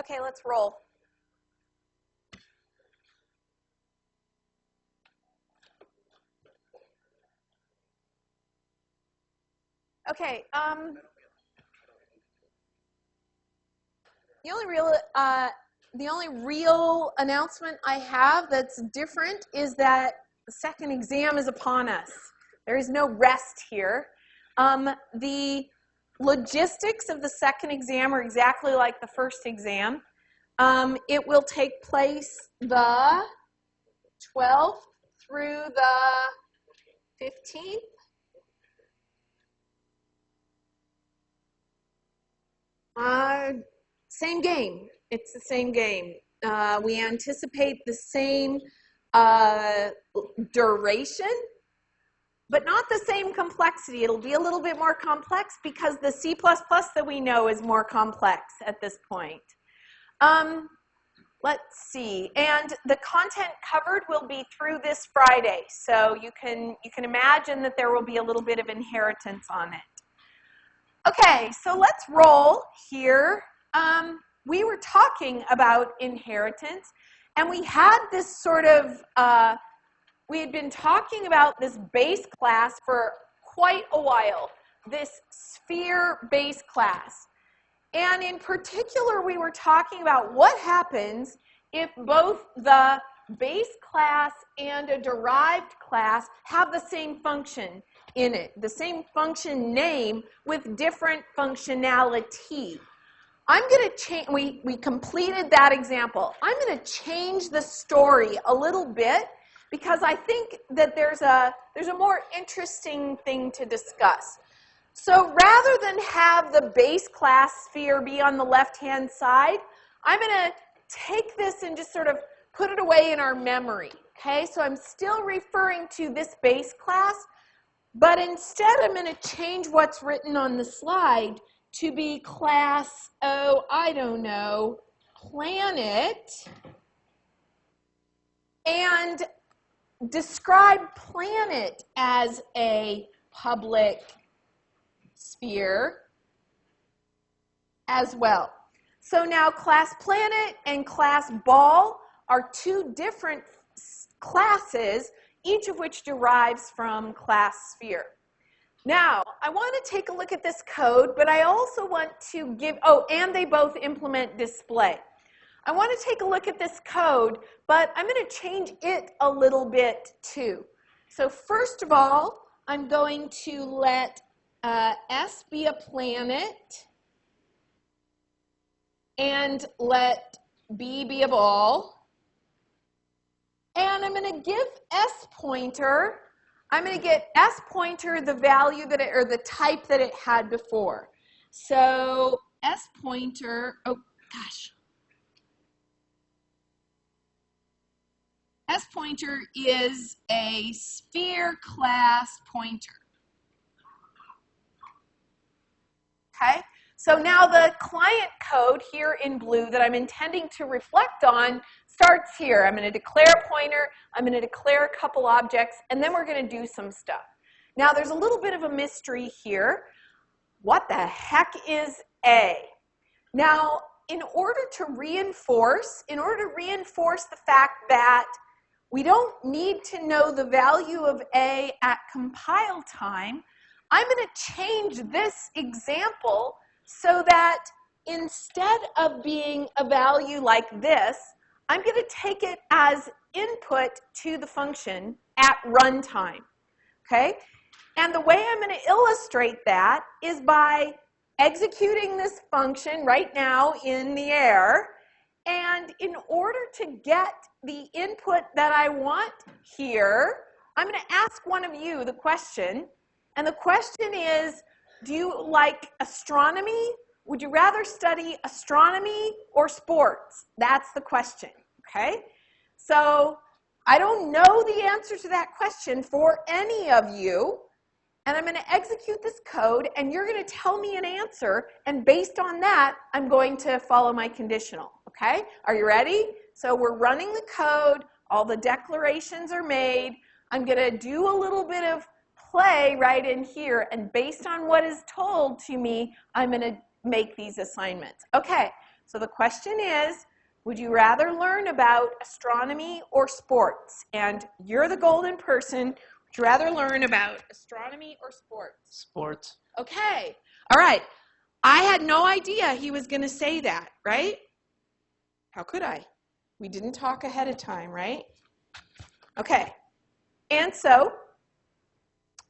Okay, let's roll. Okay, the only real announcement I have that's different is that the second exam is upon us. There is no rest here. The logistics of the second exam are exactly like the first exam. It will take place the 12th through the 15th. Same game. It's the same game. We anticipate the same duration, but not the same complexity. It'll be a little bit more complex because the C++ that we know is more complex at this point. Let's see. And the content covered will be through this Friday. So you can imagine that there will be a little bit of inheritance on it. Okay, so let's roll here. We were talking about inheritance, and we had this sort of, we had been talking about this base class for quite a while, this sphere base class. And in particular, we were talking about what happens if both the base class and a derived class have the same function in it, the same function name with different functionality. I'm going to change, we completed that example. I'm going to change the story a little bit because I think that there's a more interesting thing to discuss. So rather than have the base class sphere be on the left-hand side, I'm going to take this and just sort of put it away in our memory. Okay, so I'm still referring to this base class, but instead I'm going to change what's written on the slide to be class, I don't know, planet, and describe planet as a public sphere as well. So now class planet and class ball are two different classes, each of which derives from class sphere. Now, I want to take a look at this code, but I also want to give, and they both implement display. I want to take a look at this code, but I'm going to change it a little bit too. So first of all, I'm going to let S be a planet and let B be a ball. And I'm going to give S pointer, I'm going to get S pointer the value that or the type that it had before. So S pointer, S pointer is a sphere class pointer. Okay, so now the client code here in blue that I'm intending to reflect on starts here. I'm going to declare a pointer, I'm going to declare a couple objects, and then we're going to do some stuff. Now there's a little bit of a mystery here. What the heck is A? Now, in order to reinforce the fact that we don't need to know the value of A at compile time, I'm going to change this example so that instead of being a value like this, I'm going to take it as input to the function at runtime. Okay? And the way I'm going to illustrate that is by executing this function right now in the air. And in order to get the input that I want here, I'm going to ask one of you the question. And the question is, do you like astronomy? Would you rather study astronomy or sports? That's the question, okay? So I don't know the answer to that question for any of you, and I'm going to execute this code, and you're going to tell me an answer, and based on that, I'm going to follow my conditional, okay? Are you ready? So we're running the code, all the declarations are made. I'm going to do a little bit of play right in here, and based on what is told to me, I'm going to make these assignments. Okay, So the question is, would you rather learn about astronomy or sports? And you're the golden person. Would you rather learn about astronomy or sports? Sports. Okay. All right. I had no idea he was going to say that, right? How could I? We didn't talk ahead of time, right? Okay. And so,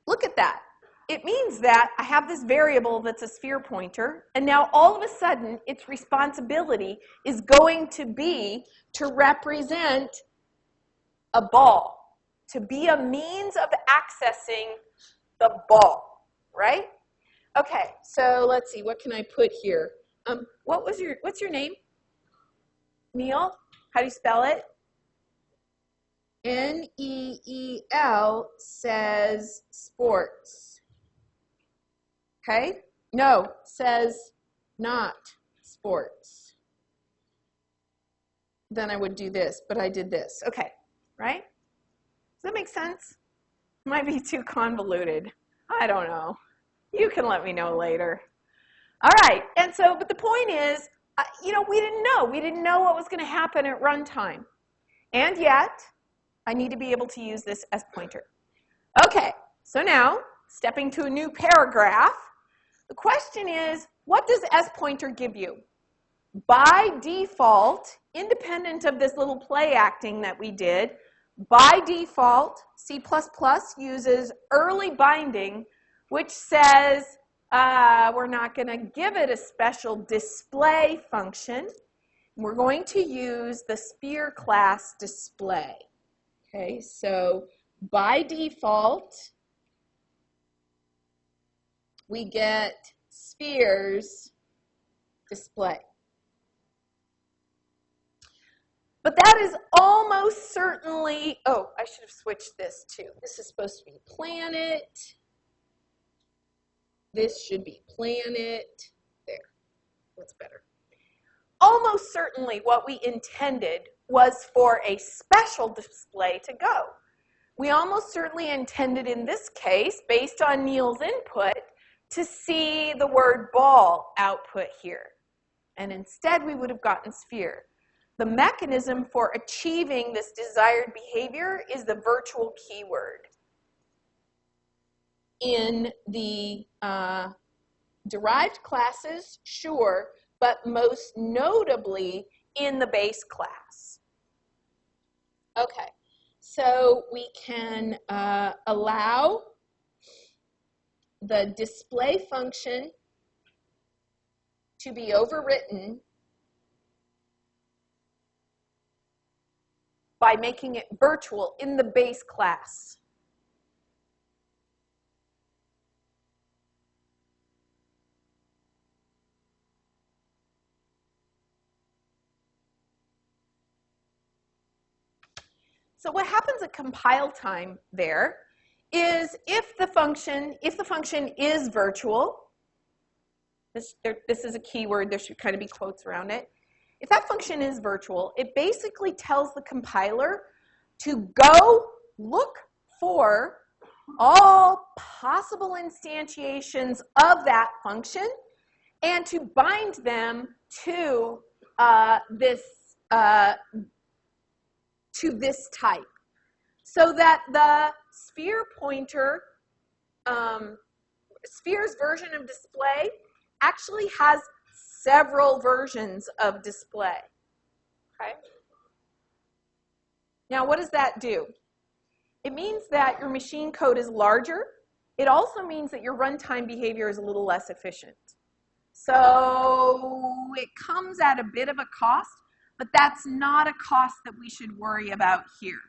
look at that. It means that I have this variable that's a sphere pointer, and now all of a sudden its responsibility is going to be to represent a ball, to be a means of accessing the ball, right? Okay, so let's see, what can I put here? What's your name? Neil? How do you spell it? N-E-E-L says sports. Okay? No, says not sports. Then I would do this, but I did this. Okay, right? Does that make sense? Might be too convoluted. I don't know. You can let me know later. All right, and so, but the point is, we didn't know. We didn't know what was going to happen at runtime. And yet, I need to be able to use this S pointer. Okay, so now, stepping to a new paragraph, the question is, what does S pointer give you? By default, independent of this little play acting that we did, by default, C++ uses early binding, which says we're not going to give it a special display function. We're going to use the sphere class display. Okay, so by default, we get spheres display. But that is almost certainly, oh, I should have switched this too. This is supposed to be planet. This should be planet. There, that's better. Almost certainly what we intended was for a special display to go. We almost certainly intended in this case, based on Neil's input, to see the word ball output here. And instead we would have gotten sphere. The mechanism for achieving this desired behavior is the virtual keyword. In the derived classes, sure, but most notably in the base class. Okay, so we can allow the display function to be overwritten by making it virtual in the base class. So what happens at compile time there is if the function is virtual, this is a keyword, there should kind of be quotes around it. If that function is virtual, it basically tells the compiler to go look for all possible instantiations of that function and to bind them to this type, so that the sphere pointer, sphere's version of display actually has several versions of display. Okay? Now, what does that do? It means that your machine code is larger. It also means that your runtime behavior is a little less efficient. So it comes at a bit of a cost, but that's not a cost that we should worry about here.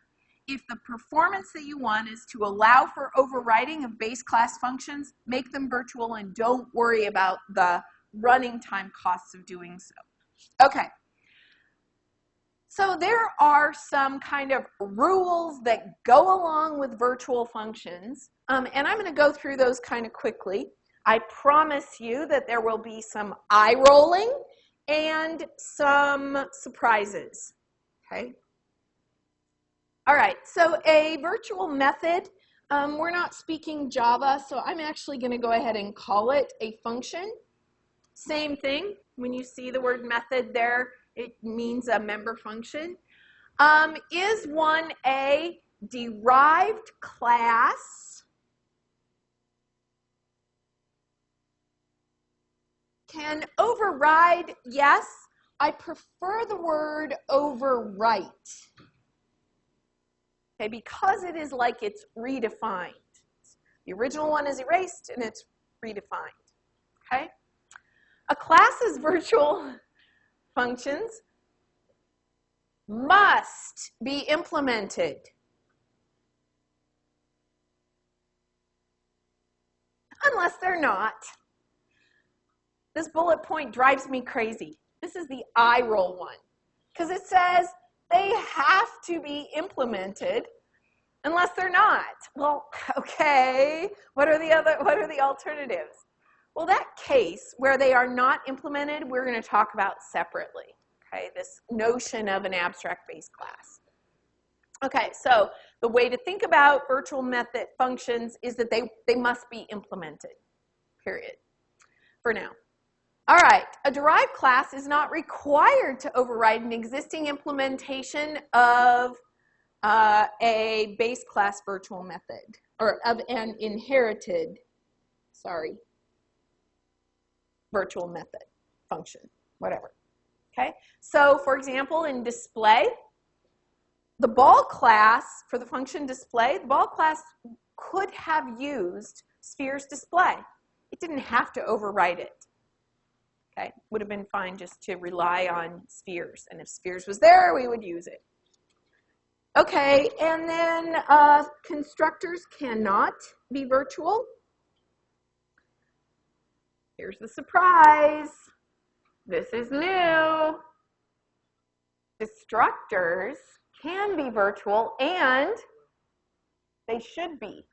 If the performance that you want is to allow for overriding of base class functions, make them virtual and don't worry about the running time costs of doing so. Okay. So there are some kind of rules that go along with virtual functions, and I'm going to go through those kind of quickly. I promise you that there will be some eye rolling and some surprises. Okay. All right, so a virtual method, we're not speaking Java, so I'm actually going to go ahead and call it a function. Same thing. When you see the word method there, it means a member function. Is one a derived class? Can override? Yes. I prefer the word overwrite. Okay, because it is like it's redefined. The original one is erased and it's redefined. Okay? A class's virtual functions must be implemented. Unless they're not. This bullet point drives me crazy. This is the eye roll one. Because it says they have to be implemented unless they're not. Well, okay. What are the alternatives? Well, that case where they are not implemented, we're going to talk about separately. Okay, this notion of an abstract base class. Okay, so the way to think about virtual method functions is that they must be implemented, period, for now. All right, a derived class is not required to override an existing implementation of a base class virtual method, or of an inherited, virtual method function, whatever. Okay, so for example, in display, the ball class, for the function display, the ball class could have used spheres display. It didn't have to overwrite it. Okay, would have been fine just to rely on spheres, and if spheres was there, we would use it. Okay, and then constructors cannot be virtual. Here's the surprise. This is new. Destructors can be virtual, and they should be.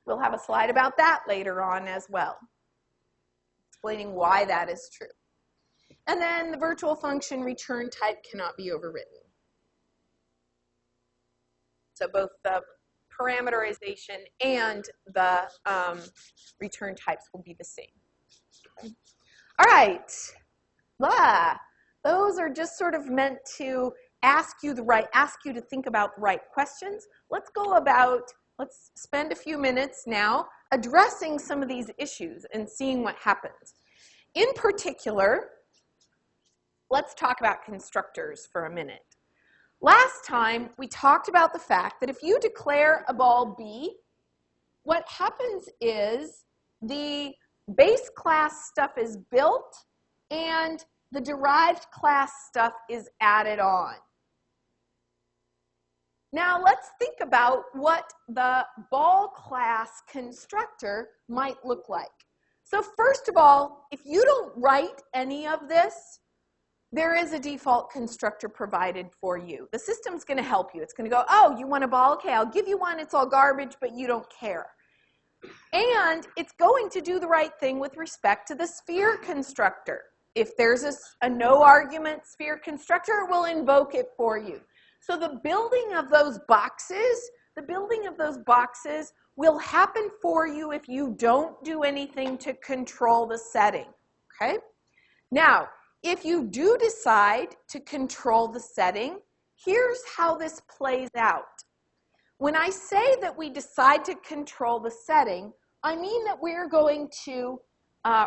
We'll have a slide about that later on as well, explaining why that is true. And then the virtual function return type cannot be overwritten. So both the parameterization and the return types will be the same. Okay. All right. Those are just sort of meant to ask you to think about the right questions. Let's spend a few minutes now addressing some of these issues and seeing what happens. In particular, let's talk about constructors for a minute. Last time, we talked about the fact that if you declare a ball B, what happens is the base class stuff is built and the derived class stuff is added on. Now, let's think about what the ball class constructor might look like. So first of all, if you don't write any of this, there is a default constructor provided for you. The system's going to help you. It's going to go, oh, you want a ball? Okay, I'll give you one. It's all garbage, but you don't care. And it's going to do the right thing with respect to the sphere constructor. If there's a no argument sphere constructor, it will invoke it for you. So the building of those boxes will happen for you if you don't do anything to control the setting, okay? Now, if you do decide to control the setting, here's how this plays out. When I say that we decide to control the setting, I mean that we're going to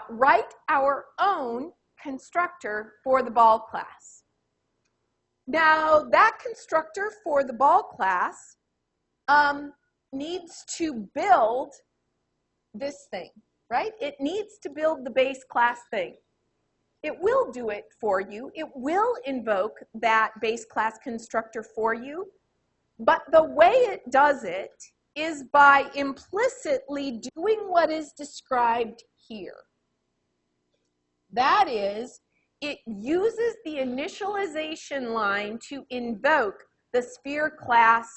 write our own constructor for the ball class. Now, that constructor for the ball class needs to build this thing, right? It needs to build the base class thing. It will do it for you. It will invoke that base class constructor for you. But the way it does it is by implicitly doing what is described here. That is, it uses the initialization line to invoke the sphere class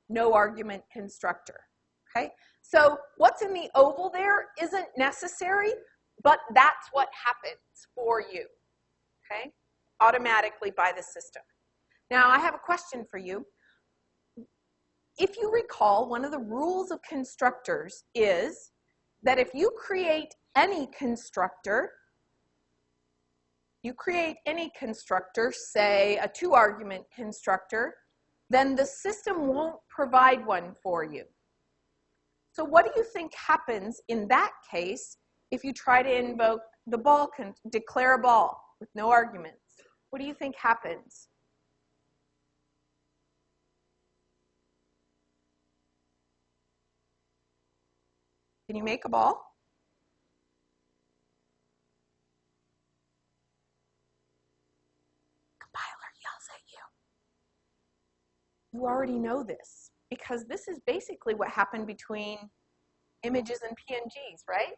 no argument constructor. Okay? So what's in the oval there isn't necessary, but that's what happens for you, okay? Automatically by the system. Now, I have a question for you. if you recall, one of the rules of constructors is that if you create any constructor, say a 2-argument constructor, then the system won't provide one for you. So what do you think happens in that case if you try to invoke the ball, declare a ball with no arguments? What do you think happens? Can you make a ball? Compiler yells at you. You already know this because this is basically what happened between images and PNGs, right?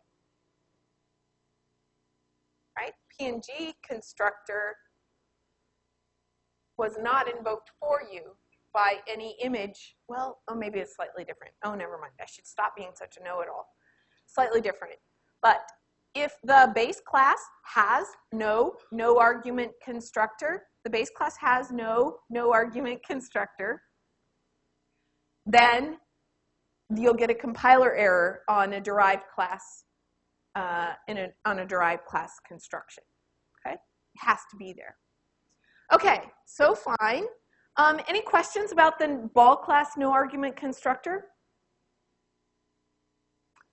Right? PNG constructor was not invoked for you by any image. Well, oh, maybe it's slightly different. Oh, never mind. I should stop being such a know-it-all. Slightly different. But if the base class has no argument constructor, the base class has no argument constructor, then you'll get a compiler error on a derived class, on a derived class construction. Okay? It has to be there. Okay, so fine. Any questions about the ball class no argument constructor?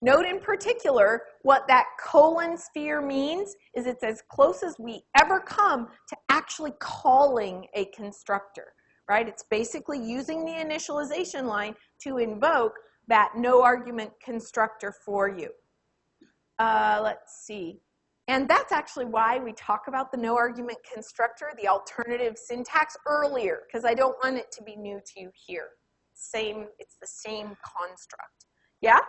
Note in particular, what that colon sphere means is it's as close as we ever come to actually calling a constructor, right? It's basically using the initialization line to invoke that no argument constructor for you. Let's see. And that's actually why we talk about the no argument constructor, the alternative syntax earlier, because I don't want it to be new to you here. It's the same construct. Yeah?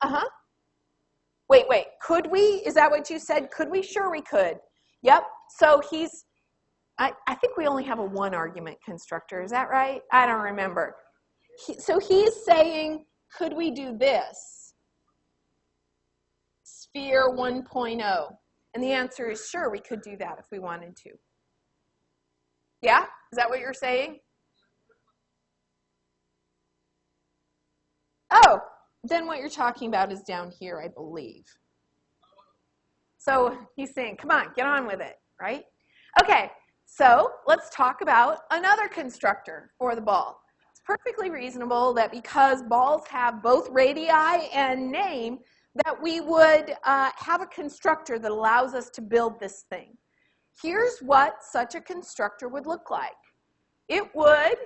Uh-huh. Wait. Could we? Is that what you said? Could we? Sure we could. Yep. So I think we only have a 1-argument constructor. Is that right? I don't remember. So he's saying, could we do this? Sphere 1.0. And the answer is sure, we could do that if we wanted to. Yeah? Is that what you're saying? Oh, then what you're talking about is down here, I believe. So he's saying, come on, get on with it, right? Okay, so let's talk about another constructor for the ball. It's perfectly reasonable that because balls have both radii and name, that we would have a constructor that allows us to build this thing. Here's what such a constructor would look like. It would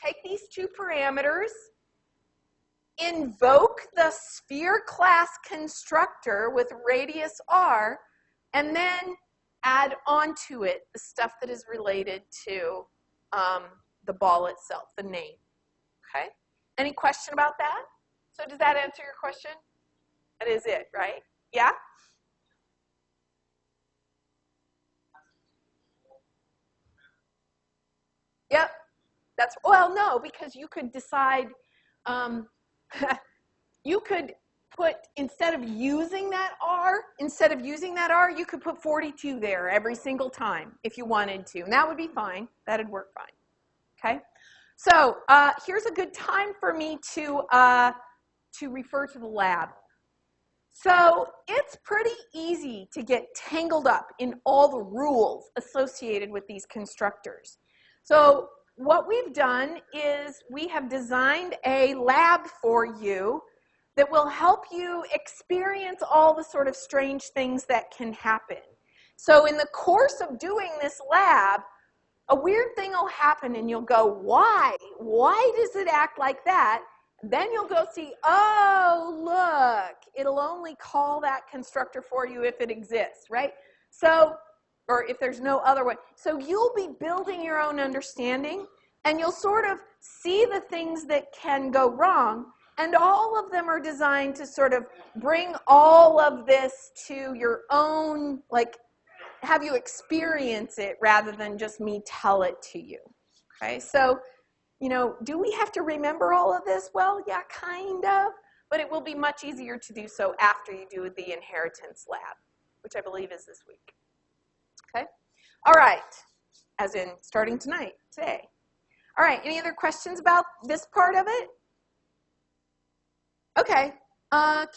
take these 2 parameters, invoke the sphere class constructor with radius r, and then add onto it the stuff that is related to the ball itself, the name. Okay? Any question about that? So does that answer your question? That is it, right? Yeah? Yep. Well, no, because you could decide, you could put, instead of using that R, you could put 42 there every single time if you wanted to. And that would be fine. That'd work fine. Okay? So here's a good time for me to refer to the lab. So it's pretty easy to get tangled up in all the rules associated with these constructors. So what we've done is we have designed a lab for you that will help you experience all the sort of strange things that can happen. So in the course of doing this lab, a weird thing will happen and you'll go, why? Why does it act like that? Then you'll go see, oh, look, it'll only call that constructor for you if it exists, right? So, or if there's no other way. So you'll be building your own understanding, and you'll sort of see the things that can go wrong, and all of them are designed to sort of bring all of this to your own, like, have you experience it rather than just me tell it to you, okay? So, you know, do we have to remember all of this? Well, yeah, kind of, but it will be much easier to do so after you do the inheritance lab, which I believe is this week. Okay? All right. as in starting tonight, today. All right, any other questions about this part of it? Okay,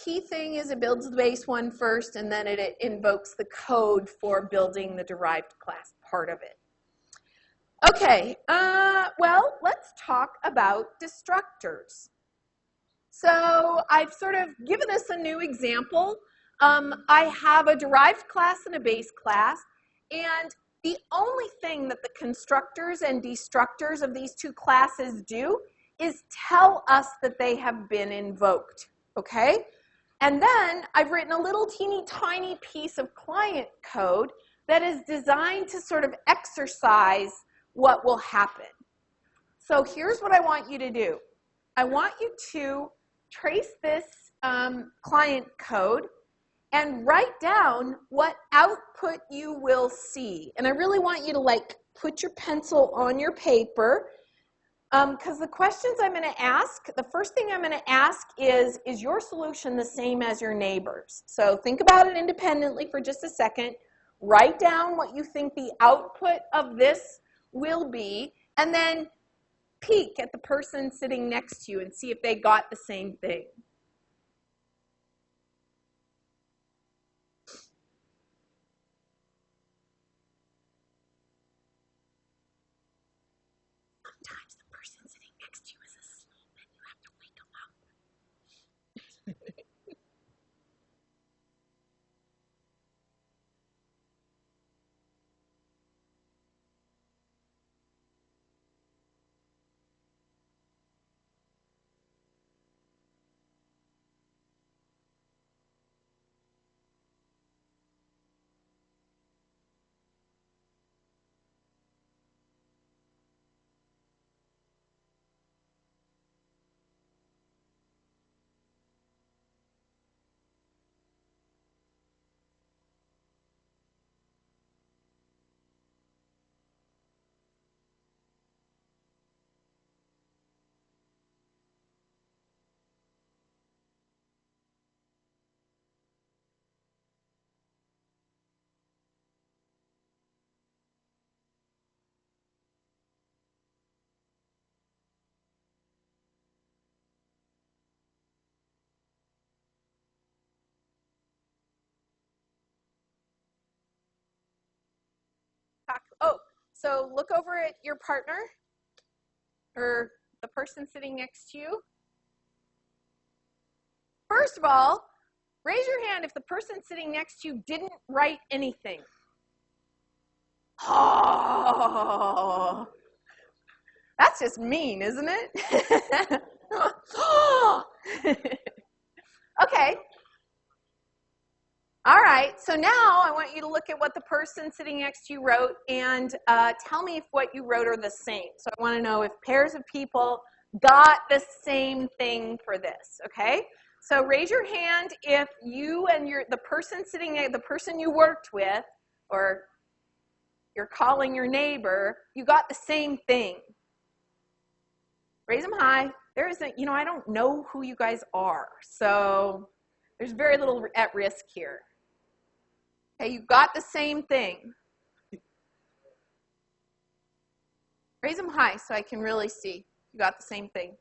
key thing is it builds the base one first, and then it invokes the code for building the derived class part of it. Okay, well, let's talk about destructors. So I've sort of given us a new example. I have a derived class and a base class, and the only thing that the constructors and destructors of these two classes do is tell us that they have been invoked, okay? And then I've written a little teeny tiny piece of client code that is designed to sort of exercise what will happen. So here's what I want you to do. I want you to trace this client code and write down what output you will see. And I really want you to like put your pencil on your paper because the questions I'm going to ask, the first thing I'm going to ask is your solution the same as your neighbor's? So think about it independently for just a second. Write down what you think the output of this will be, and then peek at the person sitting next to you and see if they got the same thing. Sometimes the person sitting next to you is asleep and you have to wake them up. Oh, so look over at your partner or the person sitting next to you. First of all, raise your hand if the person sitting next to you didn't write anything. Oh, that's just mean, isn't it? Okay. All right, so now I want you to look at what the person sitting next to you wrote and tell me if what you wrote are the same. So I want to know if pairs of people got the same thing for this, okay? So raise your hand if you and the person you worked with, or you're calling your neighbor, you got the same thing. Raise them high. There isn't, I don't know who you guys are, so there's very little at risk here. Okay, you got the same thing. Raise them high so I can really see you got the same thing.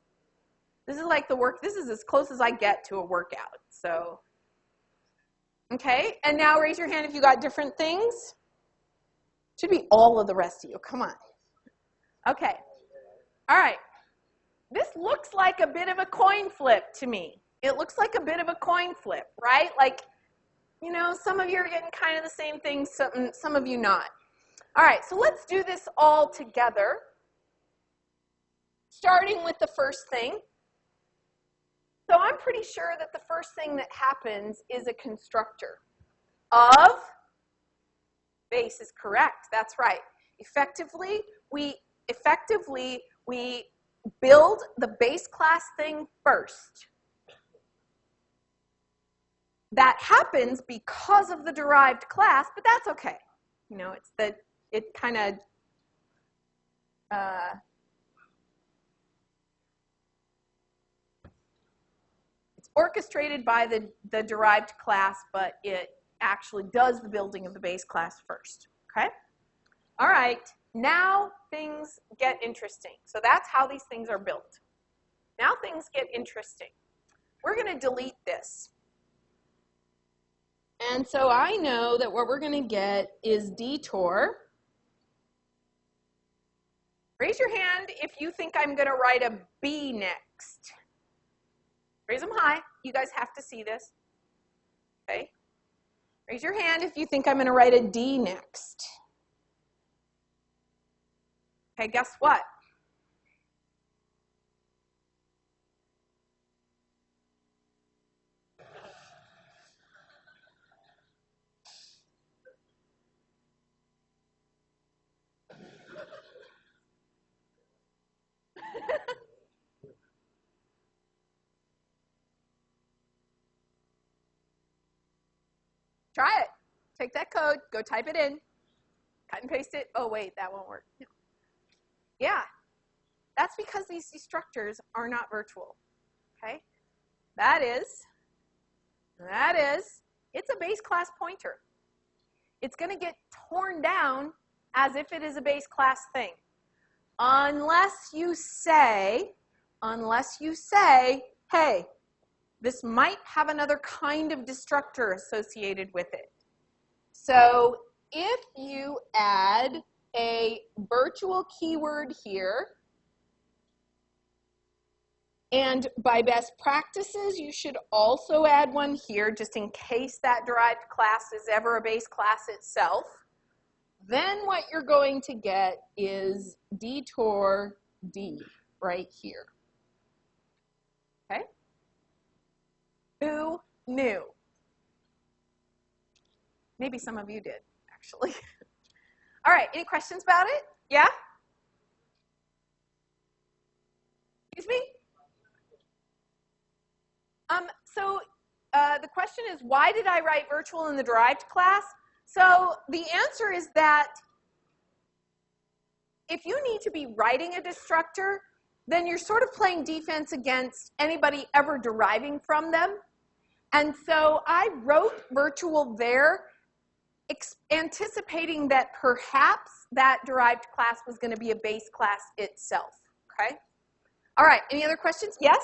This is like this is as close as I get to a workout. So, okay, and now raise your hand if you got different things. Should be all of the rest of you. Come on. Okay. All right. This looks like a bit of a coin flip to me. It looks like a bit of a coin flip, right? Like, some of you are getting kind of the same thing, some of you not. All right, so let's do this all together. Starting with the first thing. So I'm pretty sure that the first thing that happens is a constructor of base is correct. That's right. Effectively, we build the base class thing first. That happens because of the derived class, but that's okay. It's that it kind of it's orchestrated by the derived class, but it actually does the building of the base class first. Okay? All right. Now things get interesting. So that's how these things are built. Now things get interesting. We're going to delete this. And so I know that what we're going to get is detour. Raise your hand if you think I'm going to write a B next. Raise them high. You guys have to see this. Okay. Raise your hand if you think I'm going to write a D next. Okay, guess what? Try it. Take that code, go type it in, cut and paste it. Oh, wait, that won't work. No. Yeah, that's because these destructors are not virtual, okay? That is, it's a base class pointer. It's going to get torn down as if it is a base class thing. Unless you say, hey, this might have another kind of destructor associated with it. So if you add a virtual keyword here, and by best practices, you should also add one here just in case that derived class is ever a base class itself, then what you're going to get is detour D right here. Okay? Who knew? Maybe some of you did, actually. All right, any questions about it? Yeah? Excuse me? The question is, why did I write virtual in the derived class? So the answer is that if you need to be writing a destructor, then you're sort of playing defense against anybody ever deriving from them. And so I wrote virtual there, anticipating that perhaps that derived class was going to be a base class itself. Okay? All right, any other questions? Yes?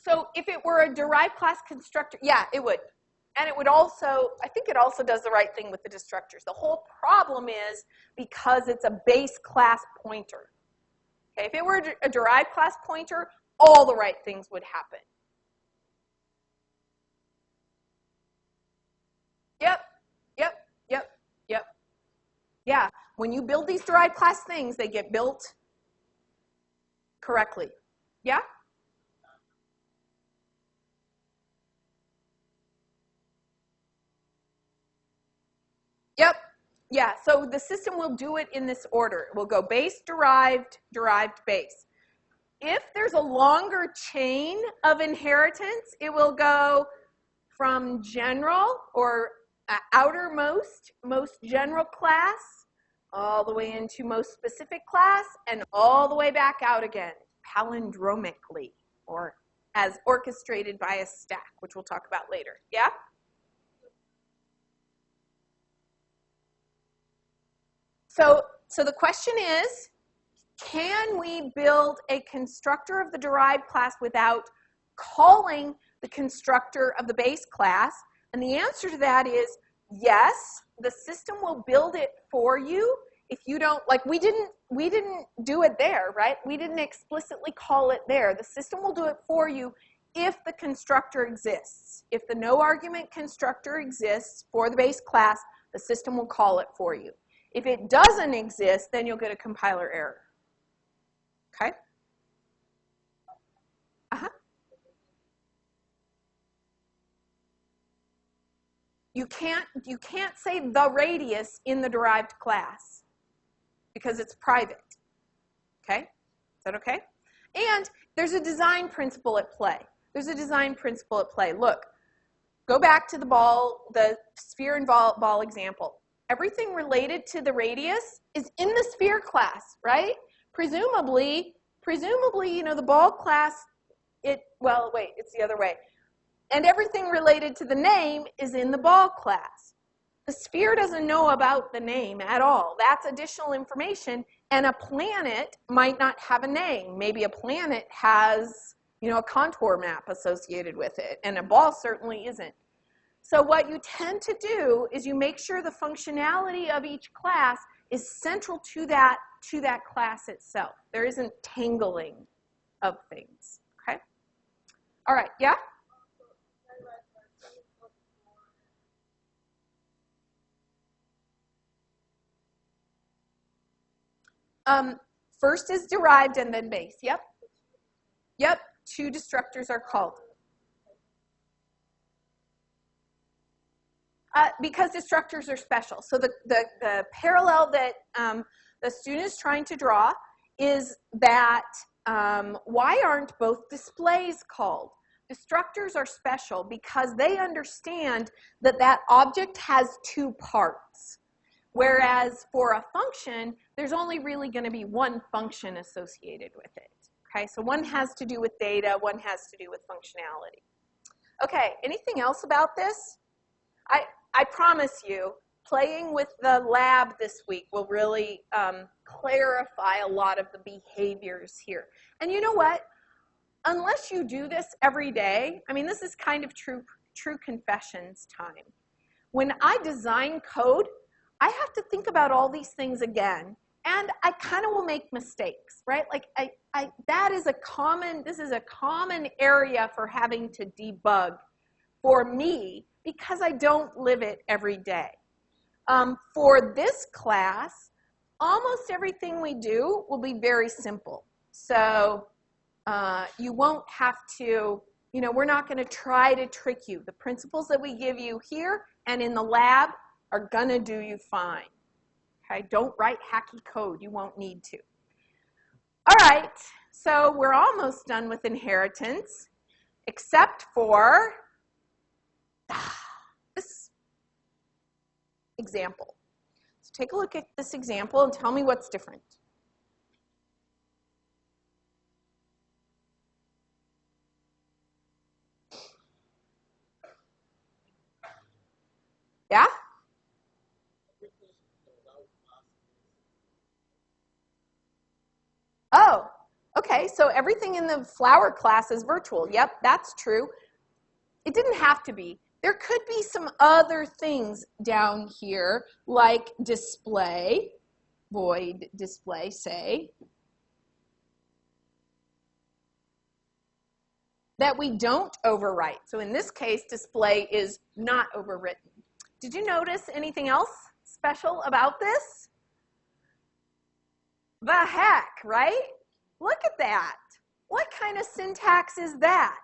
So if it were a derived class constructor, yeah, it would. And it would also, I think it also does the right thing with the destructors. The whole problem is because it's a base class pointer. Okay, if it were a derived class pointer, all the right things would happen. Yep. Yeah, when you build these derived class things, they get built correctly. Yeah? Yep. Yeah, so the system will do it in this order. It will go base, derived, derived, base. If there's a longer chain of inheritance, it will go from general or outermost, most general class, all the way into most specific class, and all the way back out again, palindromically, or as orchestrated by a stack, which we'll talk about later. Yeah? So the question is, can we build a constructor of the derived class without calling the constructor of the base class? And the answer to that is yes, the system will build it for you. If you don't, like we didn't do it there, right? We didn't explicitly call it there. The system will do it for you if the constructor exists. If the no argument constructor exists for the base class, the system will call it for you. If it doesn't exist, then you'll get a compiler error. Okay? You can't say the radius in the derived class because it's private. Okay? Is that okay? And there's a design principle at play. Look, go back to the sphere and ball example. Everything related to the radius is in the sphere class, right? Presumably, you know, the ball class, it's the other way. And everything related to the name is in the ball class. The sphere doesn't know about the name at all. That's additional information. And a planet might not have a name. Maybe a planet has, you know, a contour map associated with it, and a ball certainly isn't. So what you tend to do is you make sure the functionality of each class is central to that class itself. There isn't tangling of things, okay? All right, yeah? First is derived and then base, yep. Yep, two destructors are called. Because destructors are special. So the parallel that the student is trying to draw is that why aren't both displays called? Destructors are special because they understand that that object has two parts. Whereas for a function, there's only really going to be one function associated with it. Okay, so one has to do with data, one has to do with functionality. Okay, anything else about this? I promise you, playing with the lab this week will really clarify a lot of the behaviors here. And you know what? Unless you do this every day, I mean, this is kind of true confessions time. When I design code, I have to think about all these things again, and I kind of will make mistakes, right? Like this is a common area for having to debug for me because I don't live it every day. For this class, almost everything we do will be very simple. So you won't have to, you know, we're not going to try to trick you. The principles that we give you here and in the lab are going to do you fine. Okay, don't write hacky code. You won't need to. All right, so we're almost done with inheritance, except for this example. So take a look at this example and tell me what's different. Yeah? Oh, okay, so everything in the flower class is virtual. Yep, that's true. It didn't have to be. There could be some other things down here, like display, void display, say, that we don't overwrite. So in this case, display is not overwritten. Did you notice anything else special about this? The heck, right? Look at that. What kind of syntax is that?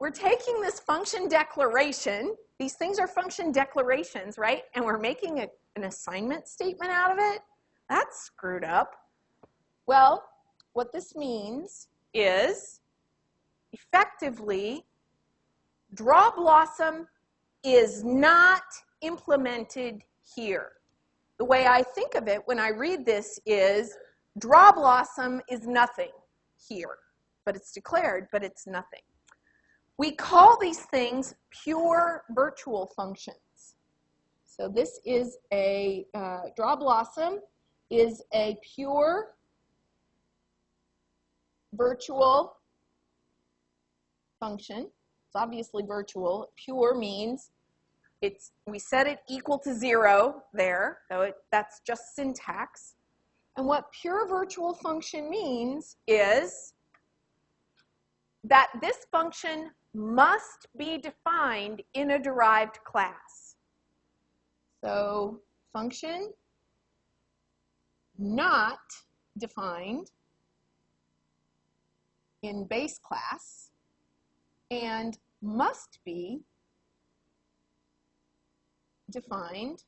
We're taking this function declaration. These things are function declarations, right? And we're making an assignment statement out of it? That's screwed up. Well, what this means is effectively DrawBlossom is not implemented here. The way I think of it when I read this is DrawBlossom is nothing here, but it's declared, but it's nothing. We call these things pure virtual functions. So this is a, DrawBlossom is a pure virtual function. It's obviously virtual. Pure means we set it equal to 0 there, so that's just syntax. And what pure virtual function means is that this function must be defined in a derived class. So function not defined in base class and must be defined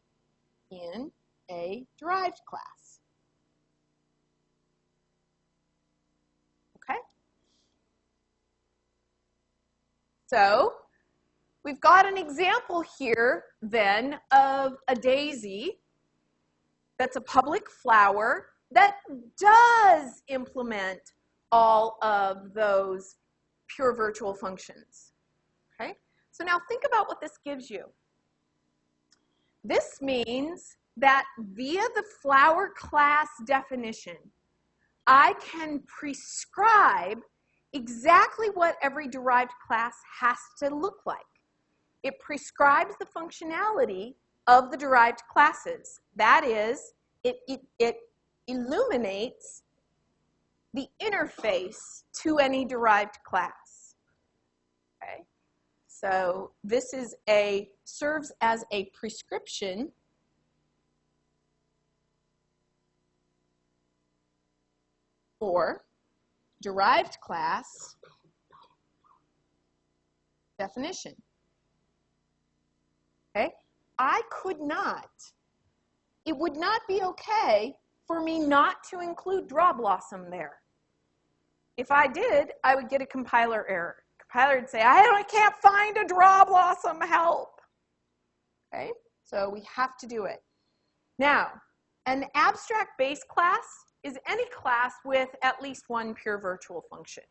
in a derived class. Okay? So we've got an example here then of a daisy that's a public flower that does implement all of those pure virtual functions. Okay? So now think about what this gives you. This means that via the flower class definition, I can prescribe exactly what every derived class has to look like. It prescribes the functionality of the derived classes. That is, it illuminates the interface to any derived class. Okay? So this is serves as a prescription for derived class definition. Okay? It would not be okay for me not to include draw blossom there. If I did, I would get a compiler error. Compiler would say, I can't find a draw blossom, help. Okay? So we have to do it. Now, an abstract base class is any class with at least one pure virtual function.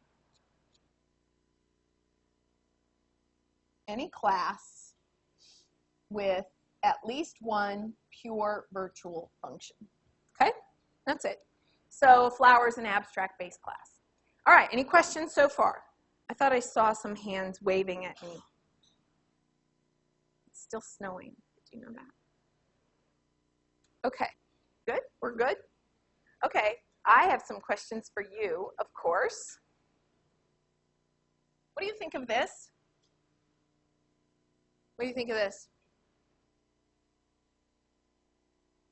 Any class with at least one pure virtual function. Okay? That's it. So flower is an abstract base class. All right, any questions so far? I thought I saw some hands waving at me. It's still snowing. Did you know that? Okay, good? We're good? Okay, I have some questions for you, of course. What do you think of this? What do you think of this?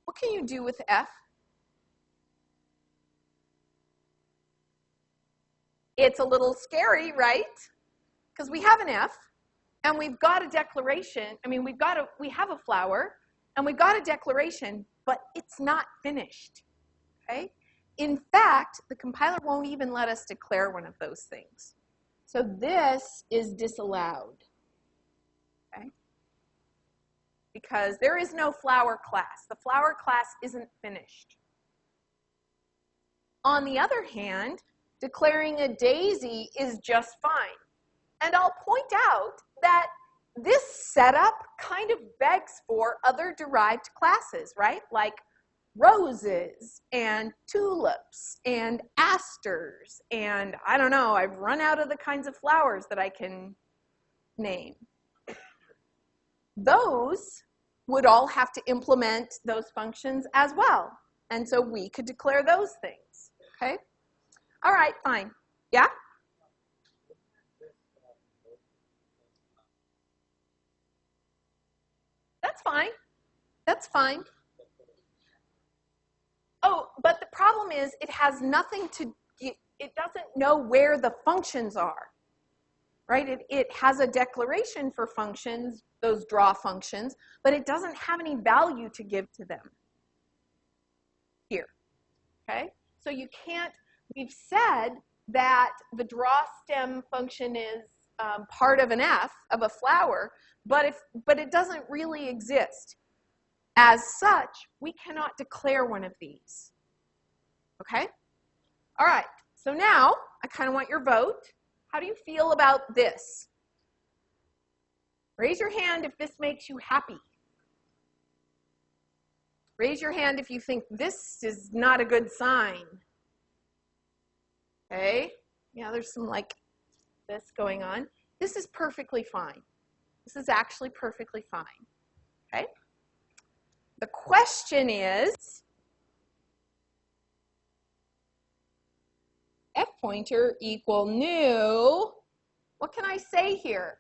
What can you do with F? It's a little scary, right? Because we have an F, and we've got a declaration. I mean, we have a flower, and we've got a declaration, but it's not finished. Okay? In fact, the compiler won't even let us declare one of those things. So this is disallowed. Okay? Because there is no flower class. The flower class isn't finished. On the other hand, declaring a daisy is just fine. And I'll point out that this setup kind of begs for other derived classes, right? Like roses and tulips and asters and I don't know, I've run out of the kinds of flowers that I can name. Those would all have to implement those functions as well. And so we could declare those things, okay? All right, fine. Yeah? That's fine. That's fine. Oh, but the problem is it has nothing to, it doesn't know where the functions are, right? It has a declaration for functions, those draw functions, but it doesn't have any value to give to them here, okay? So you can't, we've said that the draw stem function is part of an F, of a flower, but it doesn't really exist. As such, we cannot declare one of these. Okay? All right, so now I kind of want your vote. How do you feel about this? Raise your hand if this makes you happy. Raise your hand if you think this is not a good sign. Okay? Yeah, there's some like this going on. This is perfectly fine. This is actually perfectly fine. Okay? The question is, F pointer equal new, what can I say here?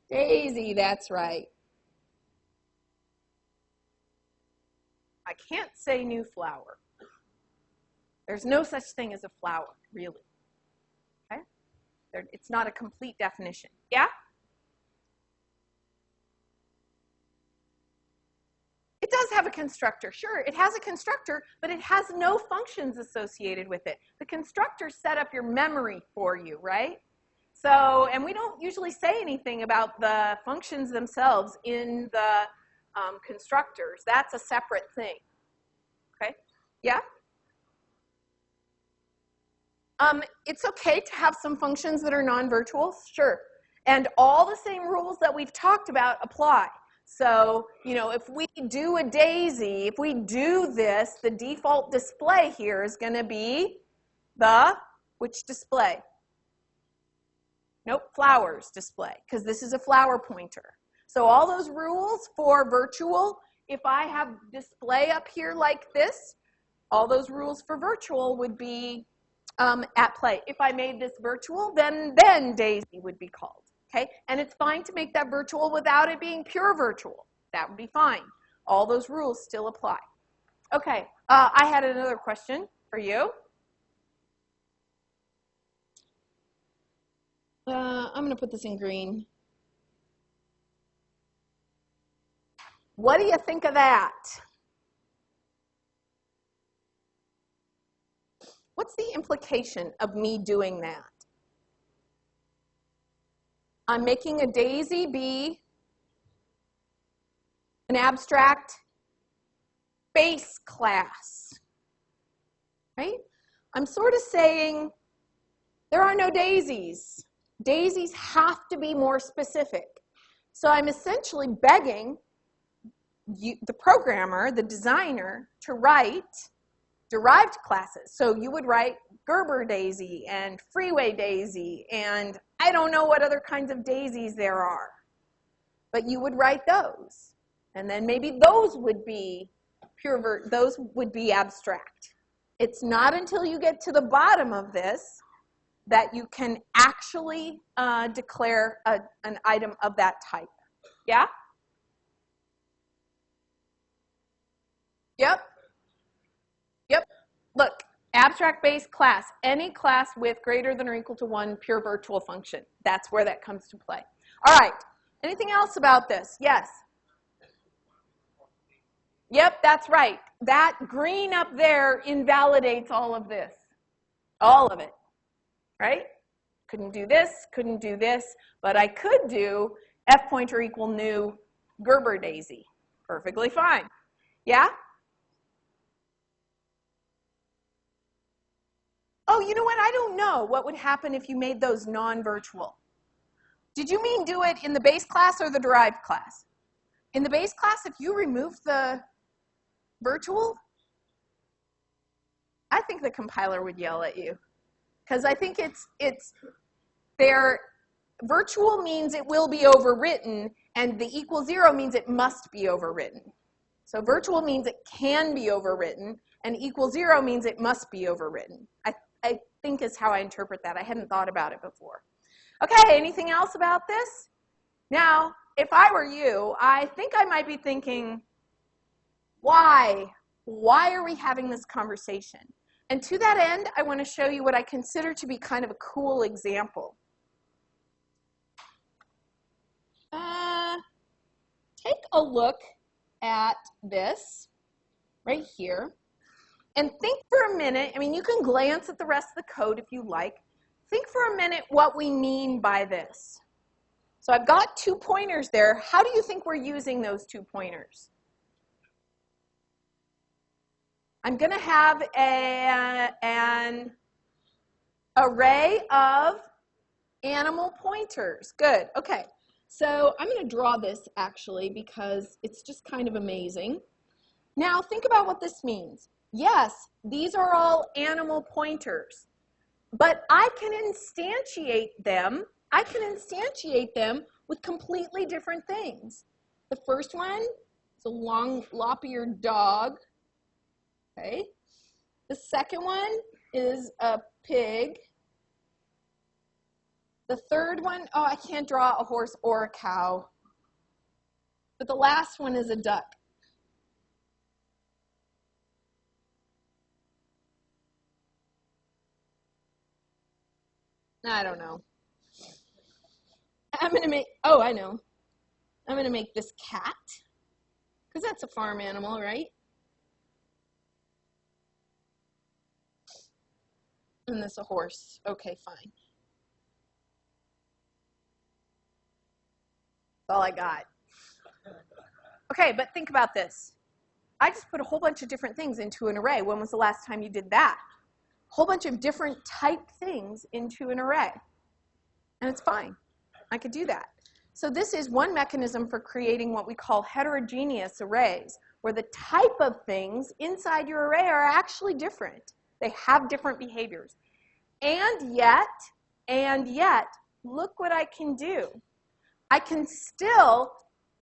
Daisy, that's right. I can't say new flower. There's no such thing as a flower, really. Okay? It's not a complete definition. Yeah? It does have a constructor. Sure, it has a constructor, but it has no functions associated with it. The constructor set up your memory for you, right? So, and we don't usually say anything about the functions themselves in the constructors. That's a separate thing. Okay? Yeah? It's okay to have some functions that are non-virtual, sure. And all the same rules that we've talked about apply. So, you know, if we do a daisy, if we do this, the default display here is going to be which display? Nope, flowers display, because this is a flower pointer. So all those rules for virtual, if I have display up here like this, all those rules for virtual would be at play. If I made this virtual, then daisy would be called. Okay, and it's fine to make that virtual without it being pure virtual. That would be fine. All those rules still apply. Okay, I had another question for you. I'm going to put this in green. What do you think of that? What's the implication of me doing that? I'm making a daisy be an abstract base class, right? I'm sort of saying there are no daisies. Daisies have to be more specific. So I'm essentially begging the programmer, the designer, to write derived classes. So you would write Gerber daisy and freeway daisy and I don't know what other kinds of daisies there are. But you would write those. And then maybe those would be those would be abstract. It's not until you get to the bottom of this that you can actually declare an item of that type. Yeah? Yep. Yep. Look, abstract base class, any class with greater than or equal to 1 pure virtual function. That's where that comes to play. All right. Anything else about this? Yes. Yep, that's right. That green up there invalidates all of this. All of it. Right? Couldn't do this, but I could do f pointer equal new Gerber daisy. Perfectly fine. Yeah? Oh, you know what? I don't know what would happen if you made those non-virtual. Did you mean do it in the base class or the derived class? In the base class, if you remove the virtual, I think the compiler would yell at you. Because I think virtual means it will be overwritten, and the equal 0 means it must be overwritten. So virtual means it can be overwritten, and equal 0 means it must be overwritten. I think is how I interpret that. I hadn't thought about it before. Okay, anything else about this? Now, if I were you, I think I might be thinking, why? Why are we having this conversation? And to that end, I want to show you what I consider to be kind of a cool example. Take a look at this right here. And think for a minute, I mean, you can glance at the rest of the code if you like. Think for a minute what we mean by this. So I've got 2 pointers there. How do you think we're using those 2 pointers? I'm going to have an array of animal pointers. Good. Okay. So I'm going to draw this actually because it's just kind of amazing. Now think about what this means. Yes, these are all animal pointers, but I can instantiate them. I can instantiate them with completely different things. The first one is a long, lop-eared dog. Okay. The second one is a pig. The third one, oh, I can't draw a horse or a cow. But the last one is a duck. I don't know. I'm going to make, oh, I know. I'm going to make this cat, because that's a farm animal, right? And this a horse. Okay, fine. That's all I got. Okay, but think about this. I just put a whole bunch of different things into an array. When was the last time you did that? A whole bunch of different type things into an array. And it's fine. I could do that. So this is one mechanism for creating what we call heterogeneous arrays, where the type of things inside your array are actually different. They have different behaviors. And yet, look what I can do. I can still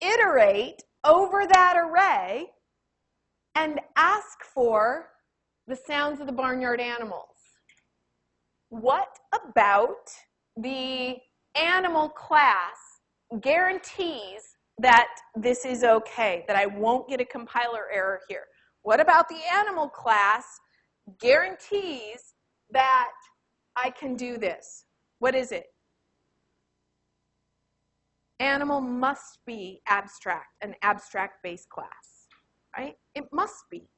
iterate over that array and ask for the sounds of the barnyard animals. What about the animal class guarantees that this is okay, that I won't get a compiler error here? What about the animal class guarantees that I can do this? What is it? Animal must be abstract, an abstract base class, right? It must be.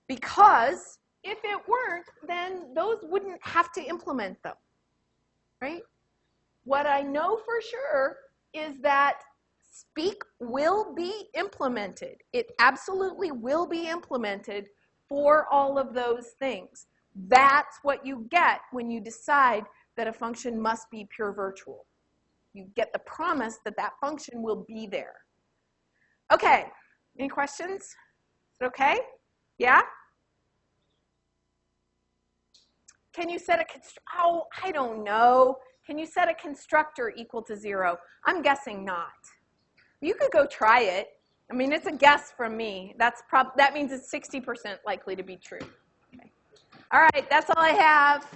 Because if it weren't, then those wouldn't have to implement them, right? What I know for sure is that speak will be implemented. It absolutely will be implemented for all of those things. That's what you get when you decide that a function must be pure virtual. You get the promise that that function will be there. Okay, any questions? Is it okay? Yeah? Can you set a oh, I don't know. Can you set a constructor equal to 0? I'm guessing not. You could go try it. I mean, it's a guess from me. That means it's 60% likely to be true. Okay. All right, that's all I have.